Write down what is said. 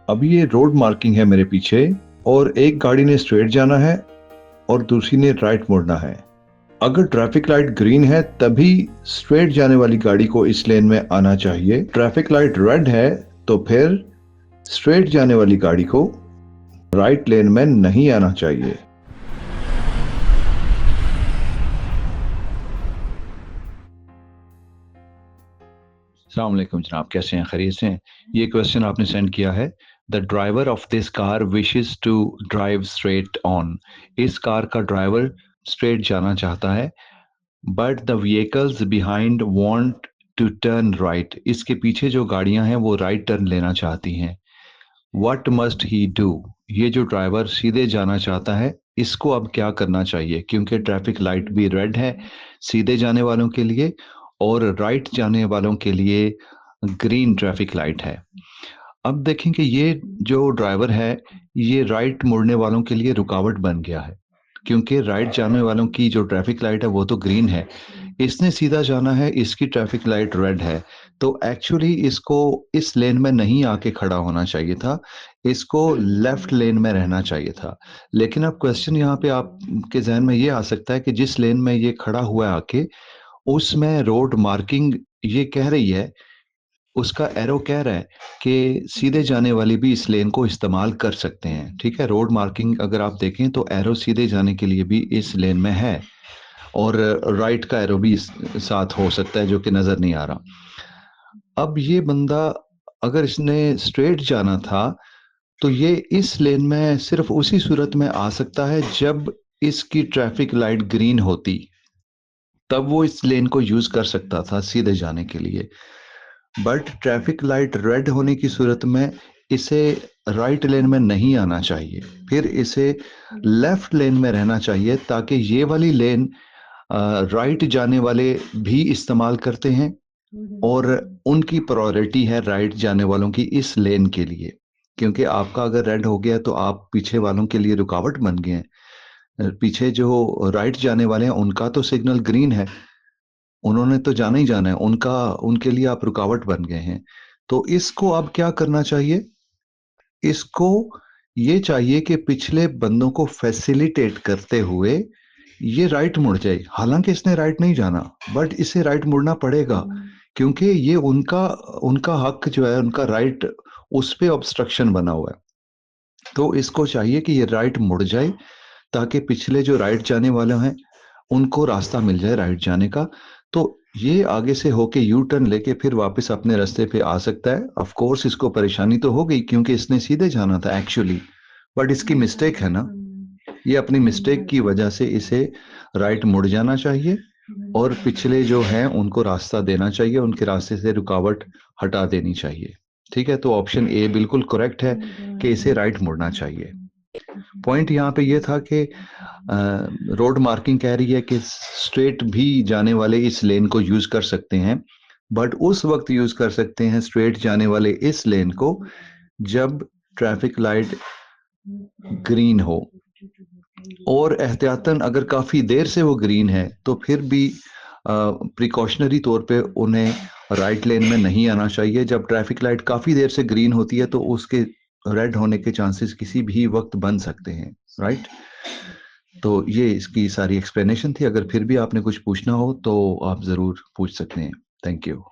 अब ये road marking है मेरे पीछे और एक गाड़ी ने स्ट्रेट जाना है और दूसरी ने राइट मुड़ना है। अगर ट्रैफिक लाइट ग्रीन है तभी स्ट्रेट जाने वाली गाड़ी को इस लेन में आना चाहिए। ट्रैफिक लाइट रेड है तो फिर स्ट्रेट जाने वाली गाड़ी को राइट लेन में नहीं आना चाहिए। अस्सलाम वालेकुम जनाब, कैसे हैं? खैरियत से हैं? ये क्वेश्चन आपने सेंड किया है। The driver of this car wishes to drive straight on. इस कार का ड्राइवर स्ट्रेट जाना चाहता है, but the vehicles behind want to turn right. इसके पीछे जो गाड़ियां हैं वो राइट टर्न लेना चाहती हैं। What must he do? ये जो ड्राइवर सीधे जाना चाहता है, इसको अब क्या करना चाहिए? क्योंकि ट्रैफिक लाइट भी रेड है सीधे जाने वालों के लिए और राइट जाने वालों के लिए ग्रीन ट्रैफिक लाइट है। अब देखें कि ये जो ड्राइवर है, ये राइट मुड़ने वालों के लिए रुकावट बन गया है, क्योंकि राइट जाने वालों की जो ट्रैफिक लाइट है वो तो ग्रीन है, इसने सीधा जाना है, इसकी ट्रैफिक लाइट रेड है। तो एक्चुअली इसको इस लेन में नहीं आके खड़ा होना चाहिए था, इसको लेफ्ट लेन में रहना चाहिए था। लेकिन अब क्वेश्चन यहाँ पे आपके जहन में ये आ सकता है कि जिस लेन में ये खड़ा हुआ है आके, उसमें रोड मार्किंग ये कह रही है, उसका एरो कह रहा है कि सीधे जाने वाले भी इस लेन को इस्तेमाल कर सकते हैं। ठीक है, रोड मार्किंग अगर आप देखें तो एरो सीधे जाने के लिए भी इस लेन में है और राइट का एरो भी साथ हो सकता है जो कि नजर नहीं आ रहा। अब ये बंदा अगर इसने स्ट्रेट जाना था तो ये इस लेन में सिर्फ उसी सूरत में आ सकता है जब इसकी ट्रैफिक लाइट ग्रीन होती, तब वो इस लेन को यूज कर सकता था सीधे जाने के लिए। बट ट्रैफिक लाइट रेड होने की सूरत में इसे राइट लेन में नहीं आना चाहिए, फिर इसे लेफ्ट लेन में रहना चाहिए, ताकि ये वाली लेन राइट जाने वाले भी इस्तेमाल करते हैं और उनकी प्रायोरिटी है राइट जाने वालों की इस लेन के लिए। क्योंकि आपका अगर रेड हो गया तो आप पीछे वालों के लिए रुकावट बन गए हैं। पीछे जो राइट जाने वाले हैं उनका तो सिग्नल ग्रीन है, उन्होंने तो जाना ही जाना है, उनका उनके लिए आप रुकावट बन गए हैं। तो इसको अब क्या करना चाहिए? इसको ये चाहिए कि पिछले बंदों को फैसिलिटेट करते हुए ये राइट मुड़ जाए। हालांकि इसने राइट नहीं जाना, बट इसे राइट मुड़ना पड़ेगा, क्योंकि ये उनका उनका हक जो है, उनका राइट, उस पे ऑब्स्ट्रक्शन बना हुआ है। तो इसको चाहिए कि ये राइट मुड़ जाए, ताकि पिछले जो राइट जाने वाले हैं उनको रास्ता मिल जाए राइट जाने का। तो ये आगे से होके यू टर्न लेके फिर वापस अपने रास्ते पे आ सकता है। ऑफ कोर्स इसको परेशानी तो हो गई क्योंकि इसने सीधे जाना था एक्चुअली, बट इसकी मिस्टेक है ना, ये अपनी मिस्टेक की वजह से इसे राइट मुड़ जाना चाहिए और पिछले जो हैं उनको रास्ता देना चाहिए, उनके रास्ते से रुकावट हटा देनी चाहिए। ठीक है, तो ऑप्शन ए बिल्कुल करेक्ट है कि इसे राइट मुड़ना चाहिए। पॉइंट यहाँ पे ये था कि रोड मार्किंग कह रही है कि स्ट्रेट भी जाने वाले इस लेन को यूज कर सकते हैं, बट उस वक्त यूज कर सकते हैं स्ट्रेट जाने वाले इस लेन को जब ट्रैफिक लाइट ग्रीन हो, और एहतियातन अगर काफी देर से वो ग्रीन है तो फिर भी प्रिकॉशनरी तौर पे उन्हें राइट लेन में नहीं आना चाहिए। जब ट्रैफिक लाइट काफी देर से ग्रीन होती है तो उसके रेड होने के चांसेस किसी भी वक्त बन सकते हैं, राइट? तो ये इसकी सारी एक्सप्लेनेशन थी। अगर फिर भी आपने कुछ पूछना हो तो आप जरूर पूछ सकते हैं। Thank you.